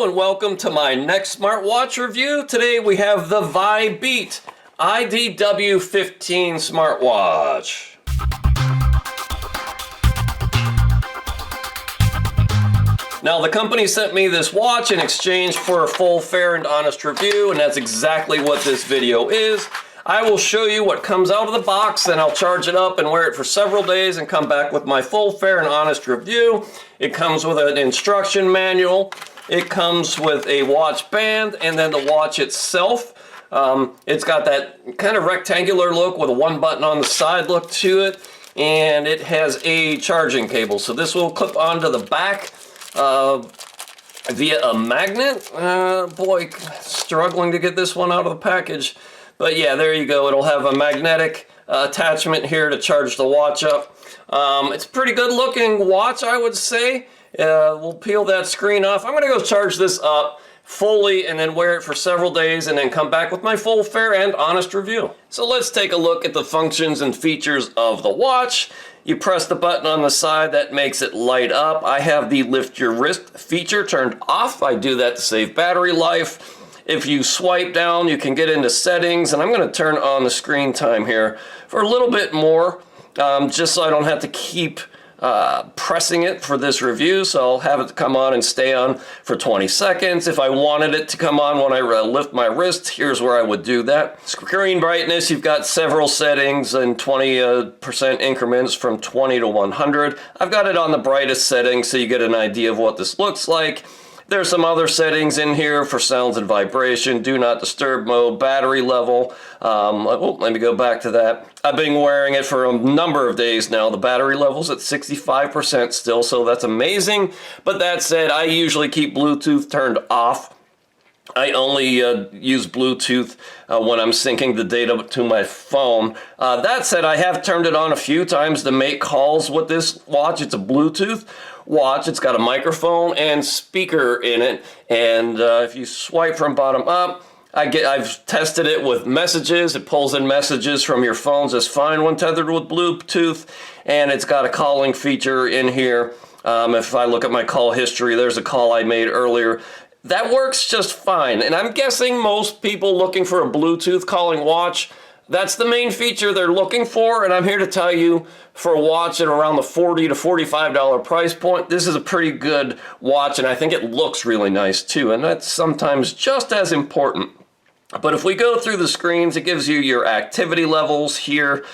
and welcome to my next smartwatch review. Today we have the Vibeat IDW15 smartwatch. Now the company sent me this watch in exchange for a full, fair, and honest review, and that's exactly what this video is. I will show you what comes out of the box, and I'll charge it up and wear it for several days and come back with my full, fair, and honest review. It comes with an instruction manual. It comes with a watch band, and then the watch itself. It's got that kind of rectangular look with a one button on the side look to it, and it has a charging cable. So this will clip onto the back via a magnet. Boy, struggling to get this one out of the package. But yeah, there you go. It'll have a magnetic attachment here to charge the watch up. It's a pretty good looking watch, I would say. We'll peel that screen off. I'm going to go charge this up fully and then wear it for several days and then come back with my full, fair, and honest review. So let's take a look at the functions and features of the watch. You press the button on the side, that makes it light up. I have the lift your wrist feature turned off. I do that to save battery life. If you swipe down, you can get into settings, and I'm going to turn on the screen time here for a little bit more, just so I don't have to keep pressing it for this review. So I'll have it come on and stay on for 20 seconds. If I wanted it to come on when I lift my wrist, here's where I would do that. Screen brightness, you've got several settings in 20% increments from 20 to 100. I've got it on the brightest setting so you get an idea of what this looks like. There's some other settings in here for sounds and vibration, do not disturb mode, battery level. Let me go back to that. I've been wearing it for a number of days now. The battery level's at 65% still, so that's amazing. But that said, I usually keep Bluetooth turned off. I only use Bluetooth when I'm syncing the data to my phone. That said, I have turned it on a few times to make calls with this watch. It's a Bluetooth watch. It's got a microphone and speaker in it. And if you swipe from bottom up, I've tested it with messages. It pulls in messages from your phones just fine when tethered with Bluetooth. And it's got a calling feature in here. If I look at my call history, there's a call I made earlier. That works just fine, and I'm guessing most people looking for a Bluetooth calling watch, that's the main feature they're looking for, and I'm here to tell you, for a watch at around the $40 to $45 price point, this is a pretty good watch, and I think it looks really nice too, and that's sometimes just as important. But if we go through the screens, it gives you your activity levels here.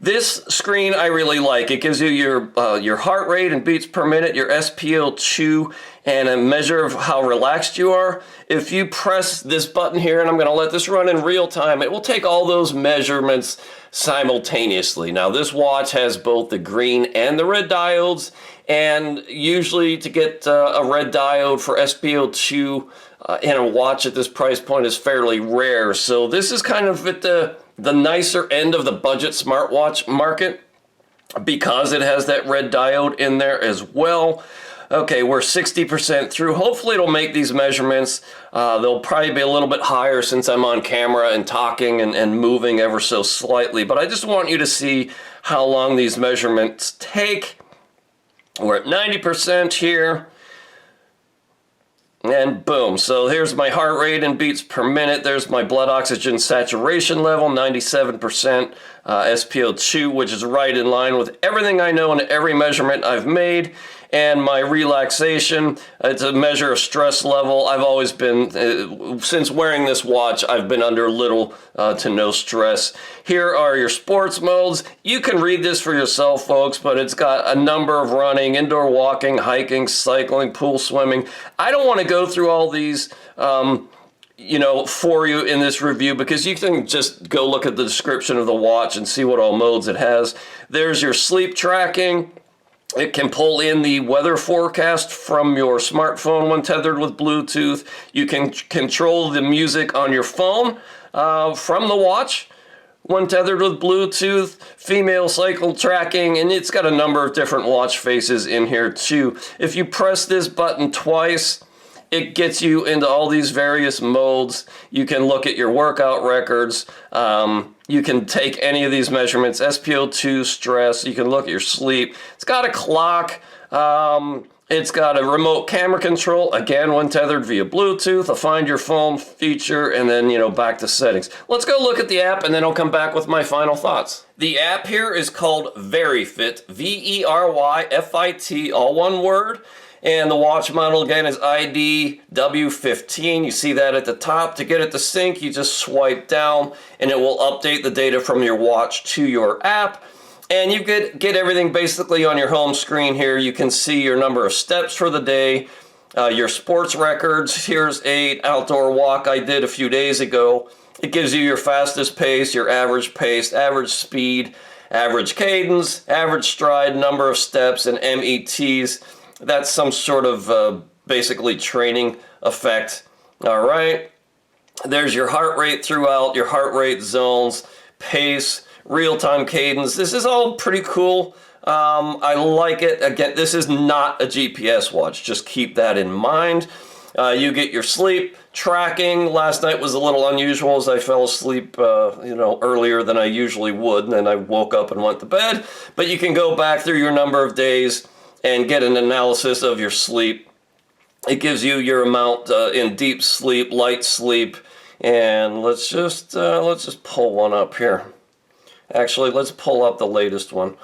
This screen I really like. It gives you your heart rate and beats per minute, your SpO2, and a measure of how relaxed you are. If you press this button here, and I'm going to let this run in real time, it will take all those measurements simultaneously. Now this watch has both the green and the red diodes, and usually to get a red diode for SpO2 in a watch at this price point is fairly rare. So this is kind of at the nicer end of the budget smartwatch market because it has that red diode in there as well. Okay, we're 60% through. Hopefully it'll make these measurements. They'll probably be a little bit higher since I'm on camera and talking and moving ever so slightly. But I just want you to see how long these measurements take. We're at 90% here. And boom, so here's my heart rate and beats per minute. There's my blood oxygen saturation level, 97% SpO2, which is right in line with everything I know and every measurement I've made. And my relaxation, it's a measure of stress level. I've always been, since wearing this watch, I've been under little to no stress. Here are your sports modes. You can read this for yourself, folks, but it's got a number of running, indoor walking, hiking, cycling, pool swimming. I don't want to go through all these for you in this review because you can just go look at the description of the watch and see what all modes it has. There's your sleep tracking. It can pull in the weather forecast from your smartphone when tethered with Bluetooth. You can control the music on your phone from the watch when tethered with Bluetooth, female cycle tracking, and it's got a number of different watch faces in here too. If you press this button twice, it gets you into all these various modes. You can look at your workout records. You can take any of these measurements, SpO2, stress. You can look at your sleep. It's got a clock. It's got a remote camera control, again, when tethered via Bluetooth, a find your phone feature, and then, back to settings. Let's go look at the app, and then I'll come back with my final thoughts. The app here is called Veryfit, V-E-R-Y-F-I-T, all one word. And the watch model, again, is IDW15. You see that at the top. To get it to sync, you just swipe down, and it will update the data from your watch to your app. And you get everything basically on your home screen here. You can see your number of steps for the day, your sports records. Here's an outdoor walk I did a few days ago. It gives you your fastest pace, your average pace, average speed, average cadence, average stride, number of steps, and METs. That's some sort of basically training effect. All right. There's your heart rate throughout, your heart rate zones, pace, real-time cadence. This is all pretty cool. I like it. Again, this is not a GPS watch. Just keep that in mind. You get your sleep tracking. Last night was a little unusual as I fell asleep, earlier than I usually would, and then I woke up and went to bed. But you can go back through your number of days and get an analysis of your sleep. It gives you your amount in deep sleep, light sleep, and let's just pull one up here. Actually, let's pull up the latest one.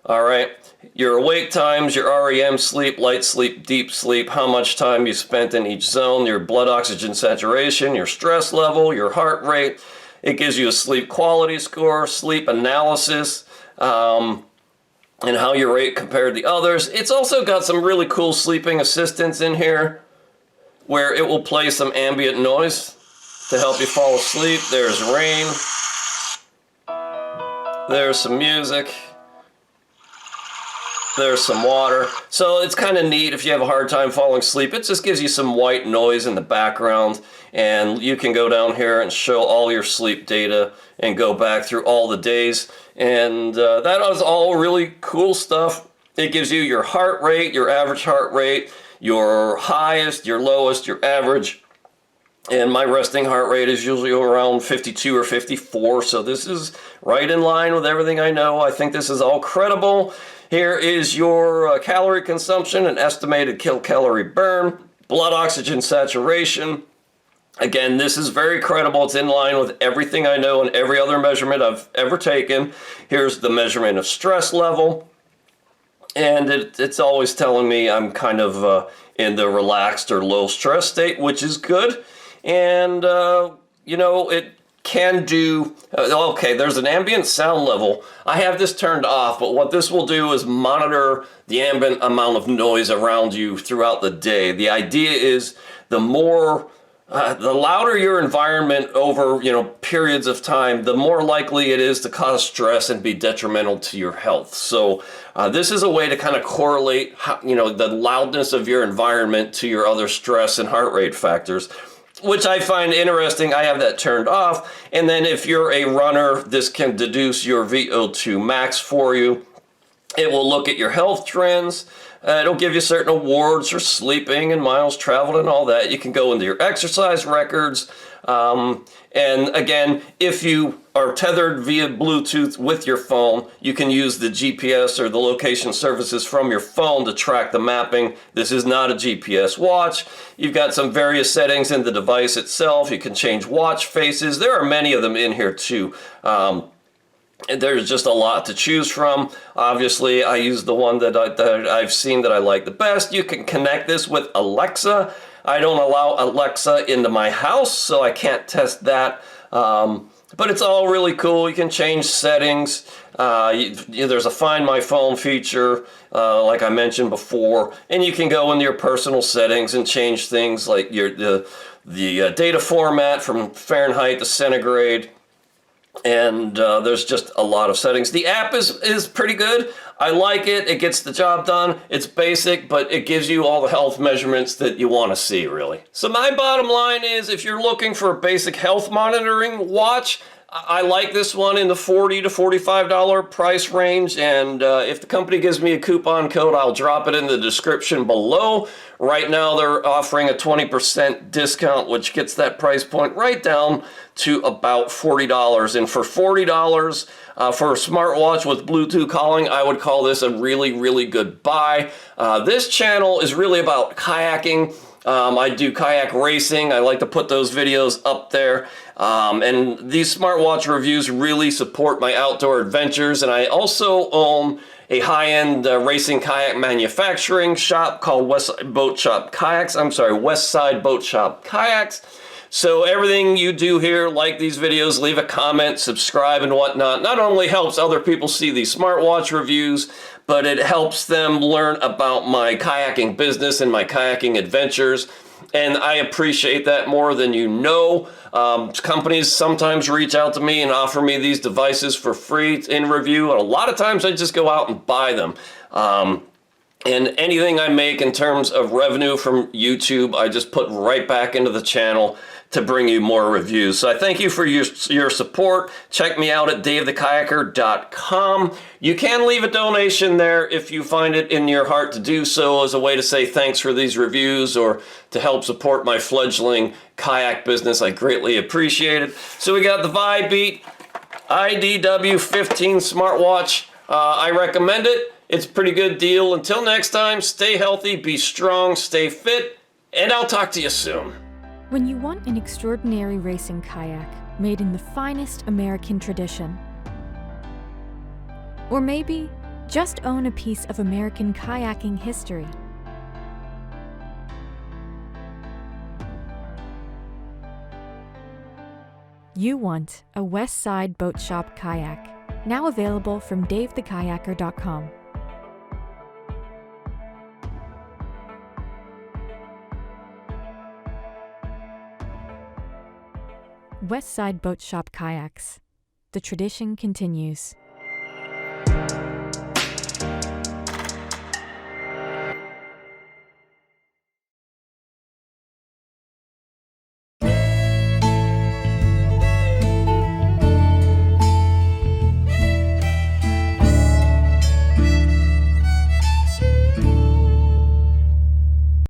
All right, your awake times, your REM sleep, light sleep, deep sleep, how much time you spent in each zone, your blood oxygen saturation, your stress level, your heart rate. It gives you a sleep quality score, sleep analysis, and how you rate compared to others. It's also got some really cool sleeping assistance in here where it will play some ambient noise to help you fall asleep. There's rain. There's some music. There's some water. So it's kind of neat if you have a hard time falling asleep. It just gives you some white noise in the background, and you can go down here and show all your sleep data and go back through all the days. And that is all really cool stuff. It gives you your heart rate, your average heart rate, your highest, your lowest, your average. And my resting heart rate is usually around 52 or 54, so this is right in line with everything I know. I think this is all credible. Here is your calorie consumption, an estimated kilocalorie burn, blood oxygen saturation. Again, this is very credible. It's in line with everything I know and every other measurement I've ever taken. Here's the measurement of stress level. And it's always telling me I'm kind of in the relaxed or low stress state, which is good. And, it can do, okay, there's an ambient sound level. I have this turned off, but what this will do is monitor the ambient amount of noise around you throughout the day. The idea is the louder your environment over, periods of time, the more likely it is to cause stress and be detrimental to your health. So this is a way to kind of correlate, the loudness of your environment to your other stress and heart rate factors, which I find interesting. I have that turned off. And then if you're a runner, this can deduce your VO2 max for you. It will look at your health trends. It'll give you certain awards for sleeping and miles traveled and all that. You can go into your exercise records. And again, if you are tethered via Bluetooth with your phone, you can use the GPS or the location services from your phone to track the mapping. This is not a GPS watch. You've got some various settings in the device itself. You can change watch faces. There are many of them in here too. There's just a lot to choose from. Obviously, I use the one that I've seen that I like the best. You can connect this with Alexa. I don't allow Alexa into my house, so I can't test that. But it's all really cool. You can change settings. There's a Find My Phone feature, like I mentioned before, and you can go into your personal settings and change things like the data format from Fahrenheit to centigrade. And there's just a lot of settings. The app is pretty good. I like it. It gets the job done. It's basic, but it gives you all the health measurements that you want to see, really. So my bottom line is, if you're looking for a basic health monitoring watch, I like this one in the $40 to $45 price range, and if the company gives me a coupon code, I'll drop it in the description below. Right now, they're offering a 20% discount, which gets that price point right down to about $40. And for $40 for a smartwatch with Bluetooth calling, I would call this a really, really good buy. This channel is really about kayaking. I do kayak racing. I like to put those videos up there. And these smartwatch reviews really support my outdoor adventures. And I also own a high-end racing kayak manufacturing shop called Westside Boat Shop Kayaks. So everything you do here, like these videos, leave a comment, subscribe, and whatnot, not only helps other people see these smartwatch reviews, but it helps them learn about my kayaking business and my kayaking adventures. And I appreciate that more than you know. Companies sometimes reach out to me and offer me these devices for free in review. And a lot of times I just go out and buy them. And anything I make in terms of revenue from YouTube, I just put right back into the channel to bring you more reviews. So I thank you for your support. Check me out at davethekayaker.com. You can leave a donation there if you find it in your heart to do so, as a way to say thanks for these reviews or to help support my fledgling kayak business. I greatly appreciate it. So we got the Vibeat IDW15 smartwatch. I recommend it. It's a pretty good deal. Until next time, stay healthy, be strong, stay fit, and I'll talk to you soon. When you want an extraordinary racing kayak made in the finest American tradition, or maybe just own a piece of American kayaking history, you want a Westside Boat Shop kayak, now available from davethekayaker.com. Westside Boat Shop Kayaks. The tradition continues.